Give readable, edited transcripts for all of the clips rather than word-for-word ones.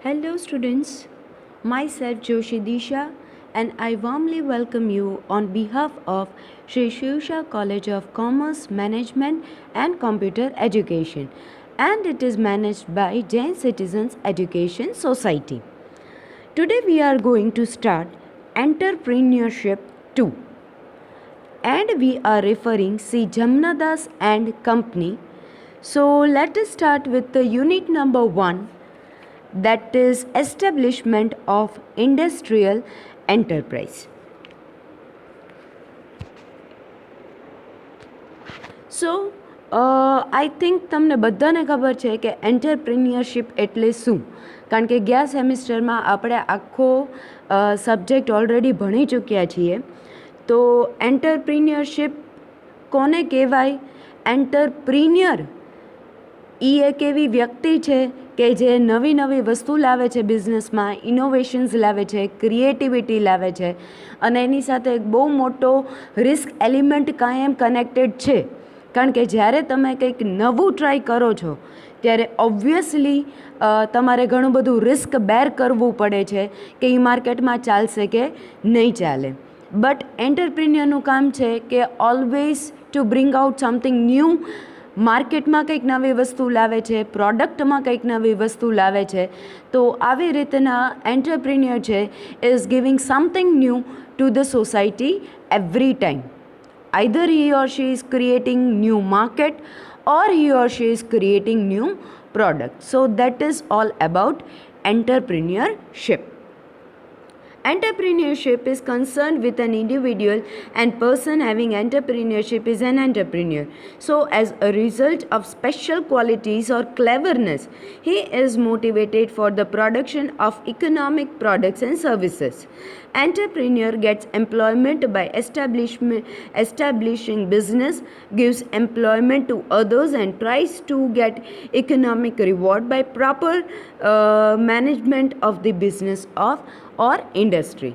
Hello, students. Myself Joshi Disha, and I warmly welcome you on behalf of Sri Shivsha College of Commerce, Management, and Computer Education, and it is managed by Jain Citizens Education Society. Today, we are going to start Entrepreneurship 2, and we are referring C. Jamnadas and Company. So, let us start with the unit number 1, that is establishment of industrial enterprise. So I think તમને બધાને ખબર છે કે entrepreneurship એટલે શું, કારણ કે ગયા સેમિસ્ટરમાં આપણે આખો સબ્જેક્ટ ઓલરેડી ભણી ચૂક્યા છીએ. તો એન્ટરપ્રિન્યોરશિપ કોને કહેવાય? એન્ટરપ્રિન્યોર એ એક એવી વ્યક્તિ છે કે જે નવી નવી વસ્તુ લાવે છે બિઝનેસમાં, ઇનોવેશન્સ લાવે છે, ક્રિએટિવિટી લાવે છે, અને એની સાથે એક બહુ મોટો રિસ્ક એલિમેન્ટ કાયમ કનેક્ટેડ છે. કારણ કે જ્યારે તમે કંઈક નવું ટ્રાય કરો છો ત્યારે ઓબ્વિયસલી તમારે ઘણું બધું રિસ્ક બેર કરવું પડે છે કે એ માર્કેટમાં ચાલશે કે નહીં ચાલે. બટ એન્ટરપ્રિન્યોરનું કામ છે કે always to bring out something new. માર્કેટમાં કંઈક નવી વસ્તુ લાવે છે, પ્રોડક્ટમાં કંઈક નવી વસ્તુ લાવે છે. તો આવી રીતના એન્ટરપ્રિન્યોર છે is giving something new to the society every time. Either he or she is creating new market or he or she is creating new product. So that is all about entrepreneurship. Entrepreneurship is concerned with an individual, and person having entrepreneurship is an entrepreneur. So as a result of special qualities or cleverness, he is motivated for the production of economic products and services. Entrepreneur gets employment by establishing business, gives employment to others, and tries to get economic reward by proper management of the business of or industry.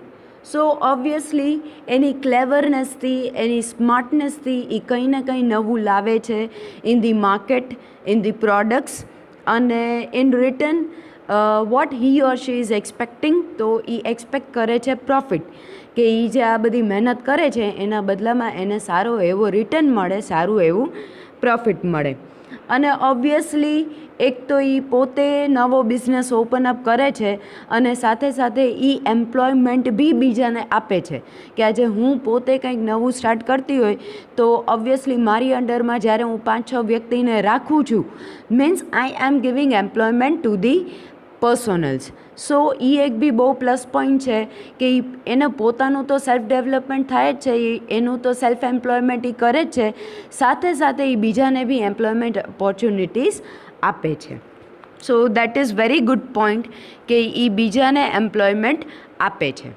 So obviously એની ક્લેવરનેસથી, એની સ્માર્ટનેસથી એ કંઈ ને કંઈ નવું લાવે છે in the market, in the products, અને in return what he or she is expecting, તો એ એક્સપેક્ટ કરે છે પ્રોફિટ, કે એ જે આ બધી મહેનત કરે છે એના બદલામાં એને સારો એવો રિટર્ન મળે, સારું એવું પ્રોફિટ મળે. અને ઓબ્વિયસલી એક તો એ પોતે નવો બિઝનેસ ઓપન અપ કરે છે અને સાથે સાથે એ એમ્પ્લોયમેન્ટ બી બીજાને આપે છે કે આજે હું પોતે કંઈક નવું સ્ટાર્ટ કરતી હોય તો ઓબ્વિયસલી મારી અંડરમાં જ્યારે હું 5-6 વ્યક્તિને રાખું છું, means I am giving employment to the personals. So એ એક બી બહુ પ્લસ પોઈન્ટ છે કે એને પોતાનું તો સેલ્ફ ડેવલપમેન્ટ થાય જ છે, એનું તો સેલ્ફ એમ્પ્લોયમેન્ટ એ કરે જ છે, સાથે સાથે એ બીજાને બી એમ્પ્લોયમેન્ટ ઓપોર્ચ્યુનિટીઝ આપે છે. So that is very good point કે એ બીજાને એમ્પ્લોયમેન્ટ આપે છે.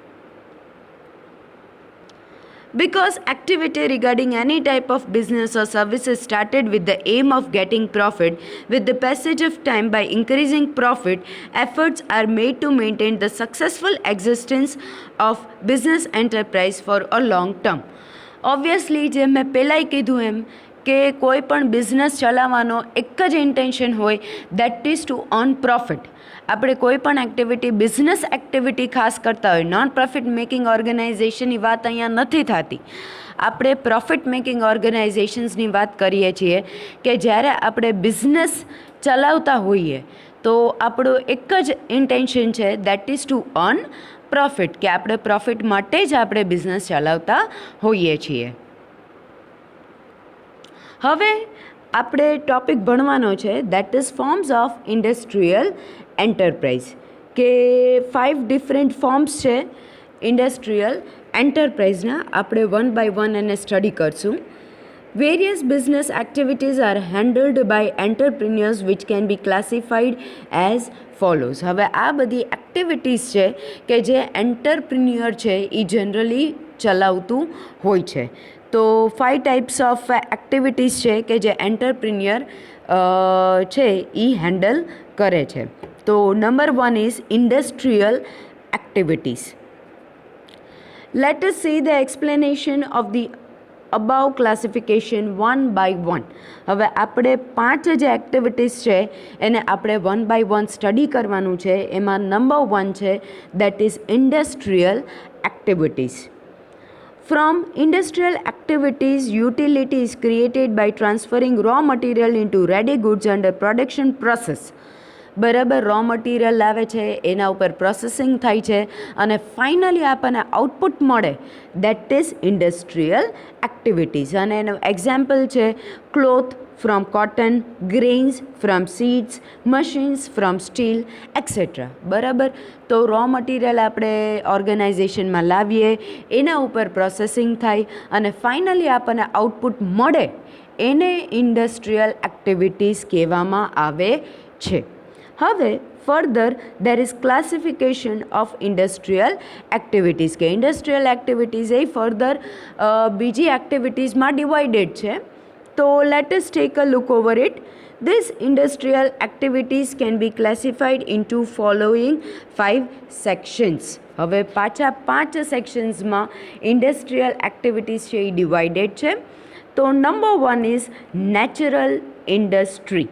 Because activity regarding any type of business or services started with the aim of getting profit, with the passage of time by increasing profit, efforts are made to maintain the successful existence of business enterprise for a long term. Obviously, જે મેં પહેલાંય કીધું એમ કે કોઈ પણ business ચલાવવાનો એક જ intention હોય, that is to earn profit. આપણે કોઈ પણ એક્ટિવિટી, બિઝનેસ એક્ટિવિટી ખાસ કરતા હોય, નોન પ્રોફિટ મેકિંગ ઓર્ગેનાઇઝેશનની વાત અહીંયા નથી થતી. આપણે પ્રોફિટ મેકિંગ ઓર્ગેનાઇઝેશન્સની વાત કરીએ છીએ કે જ્યારે આપણે બિઝનેસ ચલાવતા હોઈએ તો આપણો એક જ ઇન્ટેન્શન છે, that is to earn profit, કે આપણે પ્રોફિટ માટે જ આપણે બિઝનેસ ચલાવતા હોઈએ છીએ. હવે આપણે ટોપિક ભણવાનો છે, that is forms of industrial enterprise, કે 5 ડિફરન્ટ ફોર્મ્સ છે ઇન્ડસ્ટ્રીયલ એન્ટરપ્રાઇઝના. આપણે 1 by 1 એને સ્ટડી કરશું. Various business activities are handled by entrepreneurs which can be classified as follows. હવે આ બધી એક્ટિવિટીઝ છે કે જે એન્ટરપ્રિન્યોર છે એ જનરલી ચલાવતું હોય છે. તો 5 ટાઈપ્સ ઓફ એક્ટિવિટીઝ છે કે જે એન્ટરપ્રિન્યોર છે એ હેન્ડલ કરે છે. તો number 1 is industrial activities. Let us see the explanation of the above classification one by one. હવે આપણે 5 જે એક્ટિવિટીઝ છે એને આપણે વન બાય વન સ્ટડી કરવાનું છે. એમાં નંબર 1 છે that is industrial activities. From industrial activities, utility is created by transferring raw material into ready goods under production process. બરાબર, રો મટીરિયલ આવે છે, એના ઉપર પ્રોસેસિંગ થાય છે અને ફાઇનલી આપણને આઉટપુટ મળે, દેટ ઇઝ ઇન્ડસ્ટ્રીયલ એક્ટિવિટીઝ. અને એનું એક્ઝામ્પલ છે cloth from cotton, grains from seeds, machines from steel et cetera. બરાબર, તો રો મટીરિયલ આપણે ઓર્ગેનાઇઝેશનમાં લાવીએ, એના ઉપર પ્રોસેસિંગ થાય અને ફાઇનલી આપણને આઉટપુટ મળે, એને ઇન્ડસ્ટ્રીયલ એક્ટિવિટીઝ કહેવામાં આવે છે. હવે further there is classification of industrial activities, કે ઇન્ડસ્ટ્રીયલ એક્ટિવિટીઝ એ ફર્ધર બીજી એક્ટિવિટીઝમાં ડિવાઇડેડ છે. તો let us take a look over it. These industrial activities can be classified into following 5 sections. હવે પાછા 5 સેક્શન્સમાં ઇન્ડસ્ટ્રીયલ એક્ટિવિટીઝ છે એ ડિવાઇડેડ છે. તો number 1 is natural industry.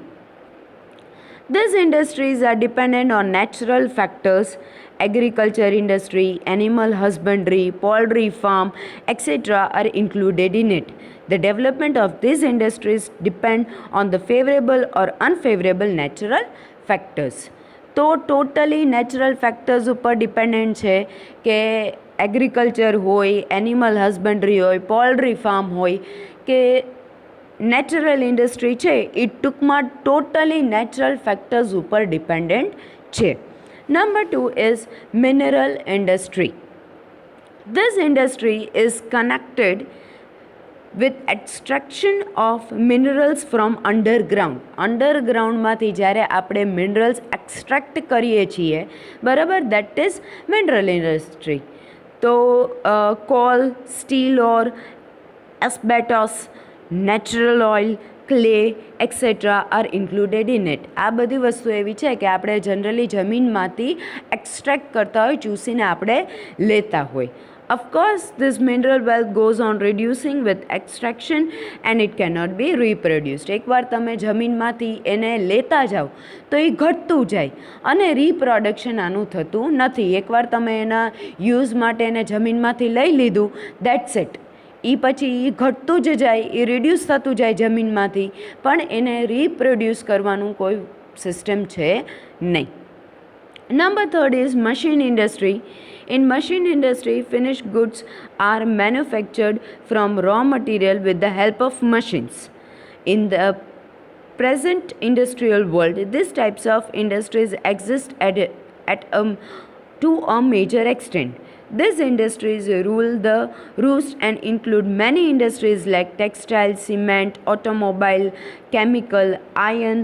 These industries are dependent on natural factors. Agriculture industry, animal husbandry, poultry farm, etc. are included in it. The development of these industries depend on the favorable or unfavorable natural factors. તો totally natural factors ઉપર dependent છે કે agriculture હોય, animal husbandry હોય, poultry farm હોય કે natural industry છે, એ ટૂંકમાં ટોટલી નેચરલ ફેક્ટર્સ ઉપર ડિપેન્ડન્ટ છે. Number 2 is mineral industry. This industry is connected with extraction of minerals from underground. અંડરગ્રાઉન્ડમાંથી જ્યારે આપણે મિનરલ્સ એક્સ્ટ્રેક્ટ કરીએ છીએ, બરાબર, દેટ ઇઝ મિનરલ ઇન્ડસ્ટ્રી. તો coal, steel ore, asbestos, natural oil, clay etcetera are included in it. આ બધી વસ્તુ એવી છે કે આપણે જનરલી જમીનમાંથી એક્સ્ટ્રેક્ટ કરતા હોય, ચૂસીને આપણે લેતા હોય. Of course, this mineral wealth goes on reducing with extraction and it cannot be reproduced. એકવાર તમે જમીનમાંથી એને લેતા જાઓ તો એ ઘટતું જાય અને રીપ્રોડક્શન આનું થતું નથી. એકવાર તમે એના યુઝ માટે એને જમીનમાંથી લઈ લીધું, દેટ્સ ઇટ. એ પછી એ ઘટતું જ જાય, એ રિડ્યુસ થતું જાય જમીનમાંથી, પણ એને રીપ્રોડ્યુસ કરવાનું કોઈ સિસ્ટમ છે નહીં. Number 3 is machine industry. In machine industry, finished goods are manufactured from raw material with the help of machines. In the present industrial world, these types of industries exist to a major extent. These industries rule the roost and include many industries like textile, cement, automobile, chemical, iron,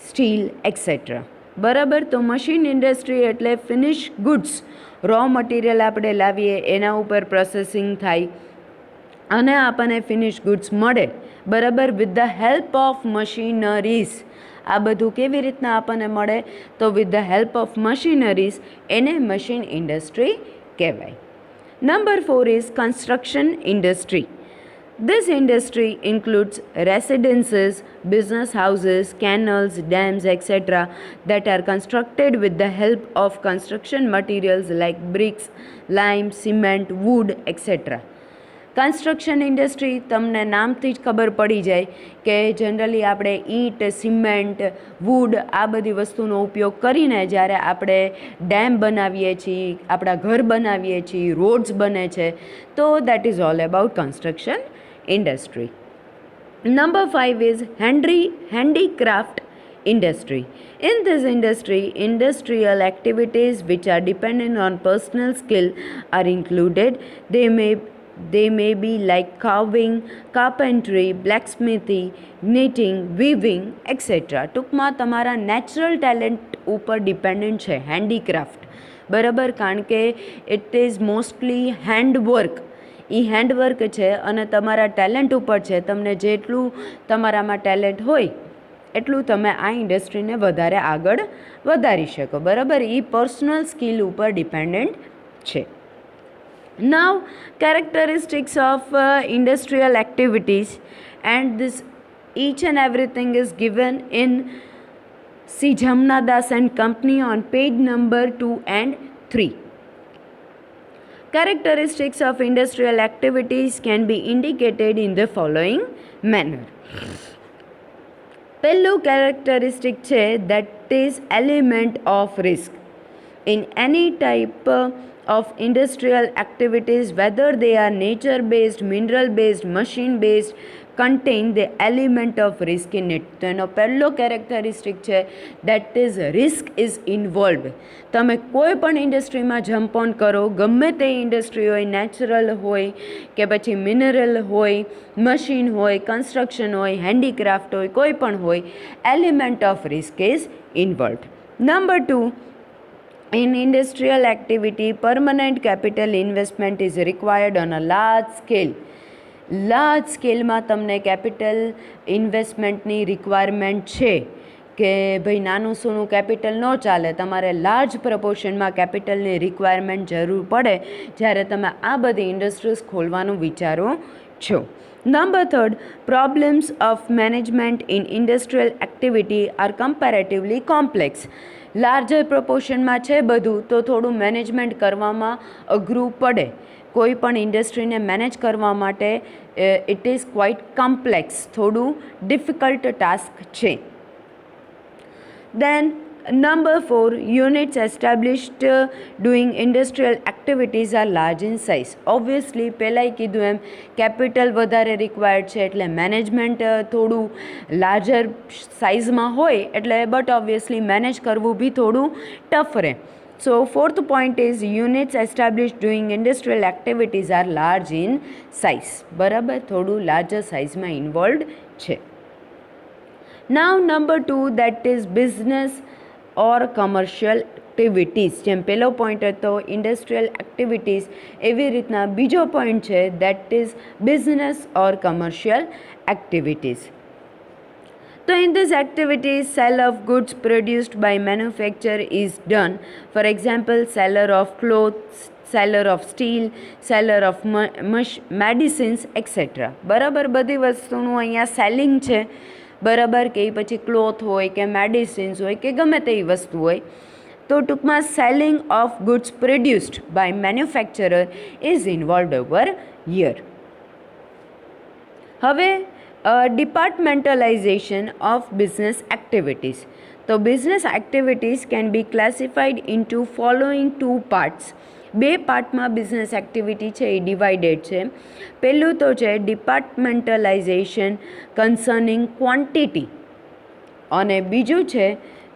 steel, etc. બરાબર, તો machine industry એટલે finish goods, raw material આપણે લાવીએ, એના ઉપર processing થાય અને આપણને ફિનિશ ગુડ્સ મળે, બરાબર, with the help of machineries. આ બધું કેવી રીતના આપણને મળે? તો with the help of machineries, એને મશીન ઇન્ડસ્ટ્રી કહેવાય. Number 4 is construction industry. This industry includes residences, business houses, canals, dams, etc. that are constructed with the help of construction materials like bricks, lime, cement, wood, etc. Construction industry તમને નામથી જ ખબર પડી જાય કે generally આપણે ઈંટ, cement, wood આ બધી વસ્તુનો ઉપયોગ કરીને જ્યારે આપણે ડેમ બનાવીએ છીએ, આપણા ઘર બનાવીએ છીએ, રોડ્સ બને છે, તો that is all about construction industry. Number 5 is handicraft industry. In this industry, industrial activities which are dependent on personal skill are included. They may be like carving, carpentry, blacksmithing, knitting, weaving, etc. ટૂંકમાં તમારા natural talent ઉપર dependent છે handicraft, બરાબર, કારણ કે it is mostly handwork. A handwork છે અને તમારા ટેલેન્ટ ઉપર છે. તમને જેટલું તમારામાં ટેલેન્ટ હોય એટલું તમે આ ઇન્ડસ્ટ્રીને વધારે આગળ વધારી શકો, બરાબર. એ પર્સનલ સ્કિલ ઉપર ડિપેન્ડન્ટ છે. Now, characteristics of industrial activities, and this each and everything is given in C. Jamnadas and Company on page number 2 and 3. Characteristics of industrial activities can be indicated in the following manner. પહેલું characteristic છે that is element of risk. In any type of industrial activities, whether they are nature based, mineral based, machine based, contain the element of risk in it. તો એનો પહેલો characteristic છે that is risk is involve. તમે કોઈ પણ ઇન્ડસ્ટ્રીમાં jump on કરો, ગમે તે ઇન્ડસ્ટ્રી હોય, નેચરલ હોય કે પછી મિનરલ હોય, મશીન હોય, કન્સ્ટ્રક્શન હોય, હેન્ડીક્રાફ્ટ હોય, કોઈ પણ હોય, element of risk is involve. Number 2, in industrial activity, permanent capital investment is required on a large scale. Large સ્કેલમાં તમને કેપિટલ ઇન્વેસ્ટમેન્ટની રિક્વાયરમેન્ટ છે કે ભાઈ નાનું સૂનું કેપિટલ ન ચાલે, તમારે લાર્જ પ્રપોર્શનમાં કેપિટલની રિક્વાયરમેન્ટ જરૂર પડે જ્યારે તમે આ બધી ઇન્ડસ્ટ્રીઝ ખોલવાનું વિચારો છો. Number 3, problems of management in industrial activity are comparatively complex. Larger પ્રપોર્શનમાં છે બધું તો થોડું મેનેજમેન્ટ કરવામાં અઘરું પડે. કોઈ પણ ઇન્ડસ્ટ્રીને મેનેજ કરવા માટે ઇટ ઇઝ ક્વાઇટ કોમ્પ્લેક્સ, થોડું ડિફિકલ્ટ ટાસ્ક છે. Then number 4, units established doing industrial activities are large in size. Obviously પહેલાંય કીધું એમ કેપિટલ વધારે રિક્વાયર્ડ છે એટલે મેનેજમેન્ટ થોડું લાર્જર સાઇઝમાં હોય એટલે બટ ઓબ્વિયસલી મેનેજ કરવું બી થોડું ટફ રહે. So, fourth point is units established doing industrial activities are large in size. બરાબર, થોડું લાર્જર સાઇઝમાં ઇન્વોલ્વડ છે. Now number 2, that is business or commercial activities. જેમ પહેલો પોઈન્ટ હતો ઇન્ડસ્ટ્રીયલ એક્ટિવિટીઝ, એવી રીતના બીજો પોઈન્ટ છે that is business or commercial activities. So in this activity, sale of goods produced by manufacturer is done. For example, seller of clothes, seller of steel, seller of medicines, etc. બરાબર, બધી વસ્તુનું અહીંયા selling છે. બરાબર, કે પછી cloth હોય કે મેડિસિન્સ હોય કે ગમે તેવી વસ્તુ હોય. તો ટૂંકમાં selling of goods produced by manufacturer is involved over year. હવે departmentalization of business activities. So business activities can be classified into following 2 parts. બે પાર્ટમાં બિઝનેસ એક્ટિવિટી છે એ ડિવાઇડેડ છે. પહેલું તો છે ડિપાર્ટમેન્ટલાઇઝેશન કન્સર્નિંગ ક્વોન્ટિટી, અને બીજું છે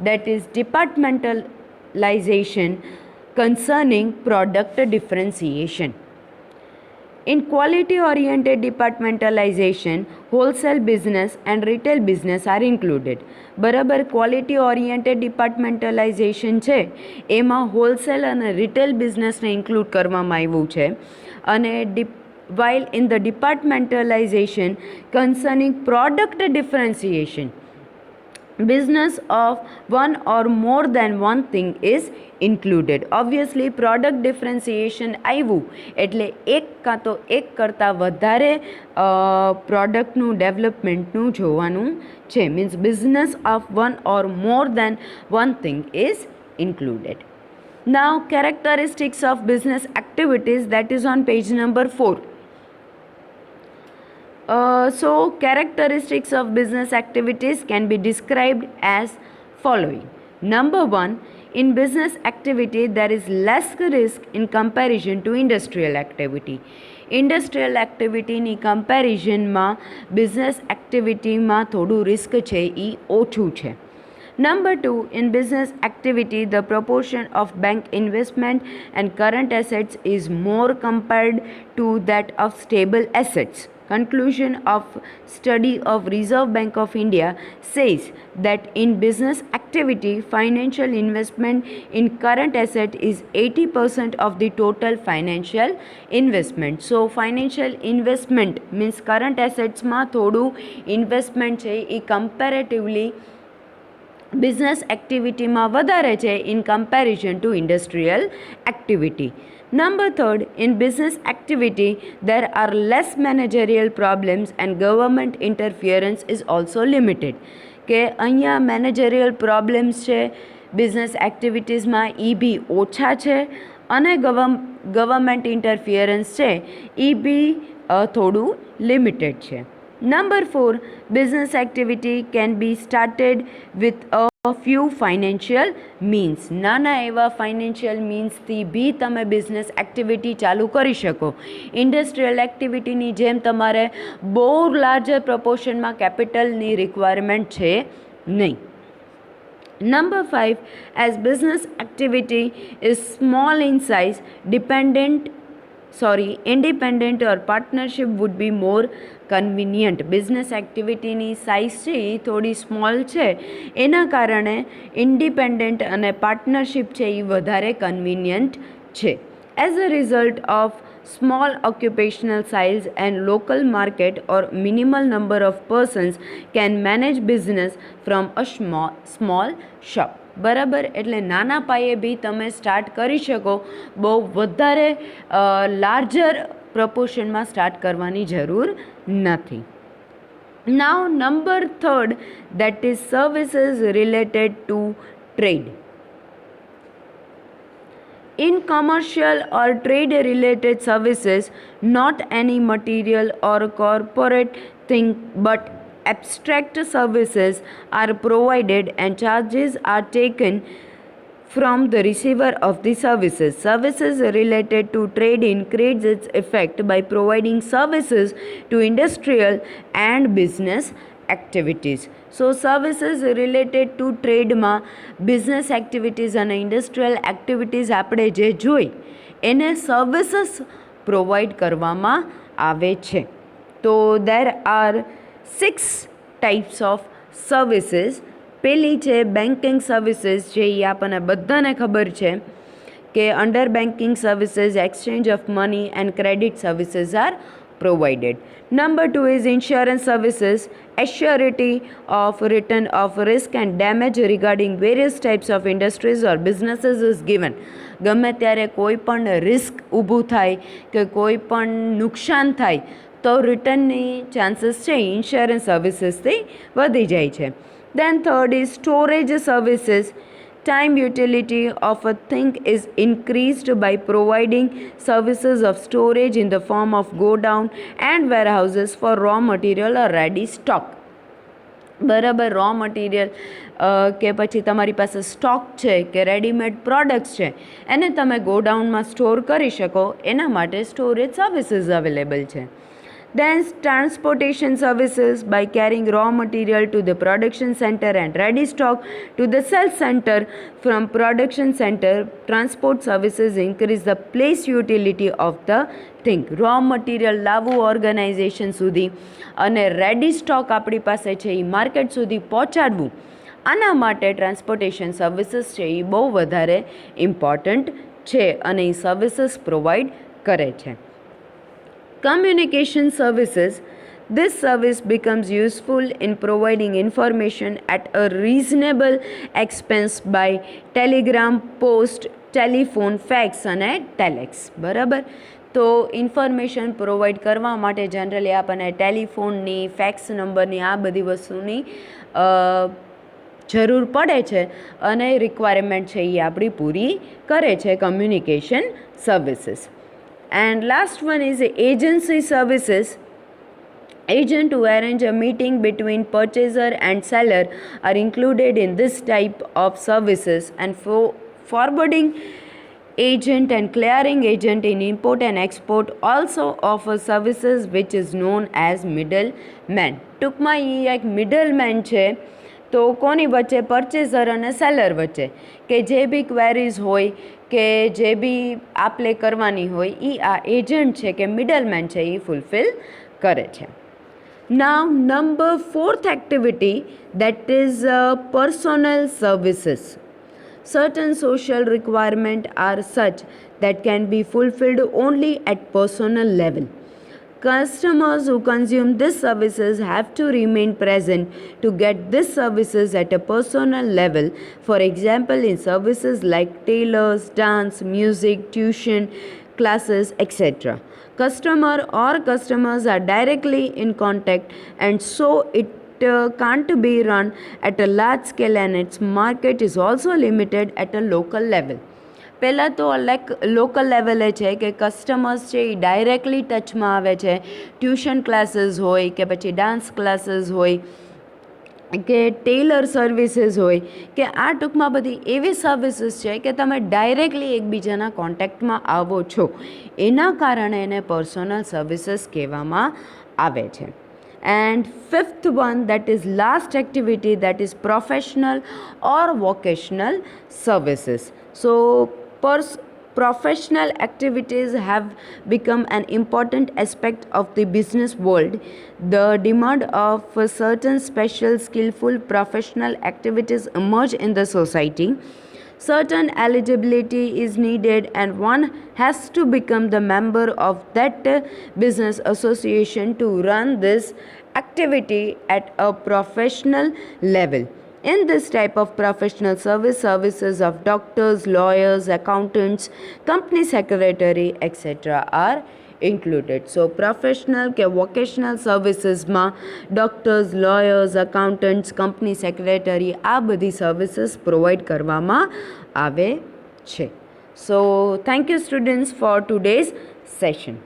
that is departmentalization concerning product differentiation. In quality-oriented departmentalization, wholesale business and retail business are included. બરાબર, ક્વોલિટી ઓરિએન્ટેડ ડિપાર્ટમેન્ટલાઇઝેશન છે એમાં હોલસેલ અને રિટેલ બિઝનેસને ઇન્ક્લુડ કરવામાં આવ્યું છે. અને while in the departmentalization concerning product differentiation, business of one or more than one thing is included. Obviously product differentiation આવ્યું એટલે એક કાં તો એક કરતાં વધારે પ્રોડક્ટનું ડેવલપમેન્ટનું જોવાનું છે. Means business of one or more than one thing is included. Now characteristics of business activities, that is on page number 4. So characteristics of business activities can be described as following. Number 1, in business activity there is less risk in comparison to industrial activity. Industrial activity ની કમ્પેરિઝનમાં business એક્ટિવિટીમાં થોડું risk છે એ ઓછું છે. Number 2, in business activity, the proportion of bank investment and current assets is more compared to that of stable assets. Conclusion of study of Reserve Bank of India says that in business activity, financial investment in current asset is 80% of the total financial investment. So financial investment means current assets માં થોડું investment છે એ comparatively business એક્ટિવિટીમાં વધારે છે in comparison two industrial activity. Number third, in business activity, there are less managerial problems and government interference is also limited. કે અહીંયા managerial problems છે business એક્ટિવિટીઝમાં એ બી ઓછા છે અને ગવર્મેન્ટ ઇન્ટરફિયરન્સ છે એ બી થોડું લિમિટેડ છે. Number 4, business activity can be started with a few financial means. નાના એવા ફાઇનાન્શિયલ મીન્સથી બી તમે બિઝનેસ એક્ટિવિટી ચાલુ કરી શકો. ઇન્ડસ્ટ્રીયલ એક્ટિવિટીની જેમ તમારે બહુ લાર્જર પ્રપોર્શનમાં કેપિટલની રિક્વાયરમેન્ટ છે નહીં. Number 5, as business activity is small in size, independent or partnership would be more convenient. Business એક્ટિવિટીની સાઇઝ છે એ થોડી સ્મોલ છે, એના કારણે ઇન્ડિપેન્ડન્ટ અને પાર્ટનરશિપ છે એ વધારે કન્વિનિયન્ટ છે. As a result of small occupational size and local market or minimal number of persons can manage business from a small shop. બરાબર, એટલે નાના પાયે બી તમે સ્ટાર્ટ કરી શકો, બહુ વધારે લાર્જર પ્રપોર્શનમાં સ્ટાર્ટ કરવાની જરૂર નથી. Now number third, that is services related to trade. In commercial or trade related services, not any material or corporate thing but abstract services are provided and charges are taken from the receiver of the services. Services related to trade increase its effect by providing services to industrial and business activities. So services related to ટ્રેડમાં business activities અને industrial activities આપણે જે જોઈ એને services provide કરવામાં આવે છે. તો there are 6 types of services. પહેલી છે બેન્કિંગ સર્વિસીસ, જે આપણને બધાને ખબર છે કે under banking services exchange of money and credit services are provided. Number 2 is insurance services. Assurity of return of risk and damage regarding various types of industries or businesses is given. ગમે ત્યારે કોઈ પણ risk ઊભું થાય કે કોઈ પણ નુકસાન થાય તો રિટર્નની ચાન્સીસ છે ઇન્સ્યોરન્સ સર્વિસીસથી વધી જાય છે. Then third is storage services. Time utility of a thing is increased by providing services of storage in the form of godown and warehouses for raw material or ready stock. બરાબર, raw material કે પછી તમારી પાસે stock છે કે readymade products છે એને તમે ગોડાઉનમાં સ્ટોર કરી શકો, એના માટે સ્ટોરેજ સર્વિસીસ અવેલેબલ છે. Then transportation services, by carrying raw material to the production center and ready stock to the sales center from production center. Transport services increase the place utility of the thing. Raw material લાવવું organisation સુધી અને ready stock આપણી પાસે છે એ market સુધી પહોંચાડવું, આના માટે ટ્રાન્સપોર્ટેશન સર્વિસીસ છે એ બહુ વધારે ઇમ્પોર્ટન્ટ છે અને એ સર્વિસીસ પ્રોવાઈડ કરે છે. Communication services. This service becomes useful in providing information at a reasonable expense by telegram, post, telephone, fax અને telex. બરાબર, તો ઇન્ફોર્મેશન પ્રોવાઈડ કરવા માટે જનરલી આપણને ટેલિફોનની, ફેક્સ નંબરની આ બધી વસ્તુની જરૂર પડે છે અને રિક્વાયરમેન્ટ છે એ આપણી પૂરી કરે છે communication services. And last one is agency services. Agent who arrange a meeting between purchaser and seller are included in this type of services. And for forwarding agent and clearing agent in import and export also offer services which is known as middleman. ટૂંકમાં એ એક middleman છે, તો કોની વચ્ચે? પરચેઝર અને seller વચ્ચે, કે જે બી ક્વેરીઝ હોય કે જે બી આપલે કરવાની હોય એ આ એજન્ટ છે કે મિડલમેન છે એ ફૂલફિલ કરે છે. Now number 4th activity, that is personal services. Certain social requirements are such that can be fulfilled only at personal level. Customers who consume these services have to remain present to get these services at a personal level. For example, in services like tailors, dance, music, tuition, classes, etc. Customers are directly in contact, and so it can't be run at a large scale, and its market is also limited at a local level. પહેલાં તો like local લેવલે છે કે customers છે એ directly ટચમાં આવે છે. Tuition classes હોય કે પછી ડાન્સ ક્લાસીસ હોય કે ટેલર સર્વિસીસ હોય કે આ ટૂંકમાં બધી એવી સર્વિસીસ છે કે તમે ડાયરેક્ટલી એકબીજાના કોન્ટેક્ટમાં આવો છો, એના કારણે એને પર્સનલ સર્વિસીસ કહેવામાં આવે છે. And fifth one, that is last activity, that is professional or vocational services. So professional activities have become an important aspect of the business world. The demand of certain special skillful professional activities emerge in the society. Certain eligibility is needed, and one has to become the member of that business association to run this activity at a professional level. In this type of professional services of doctors, lawyers, accountants, company secretary, etc. are included. So professional કે vocational servicesમાં doctors, lawyers, accountants, company secretary આ બધી services provide કરવામાં આવે છે. So thank you students for today's session.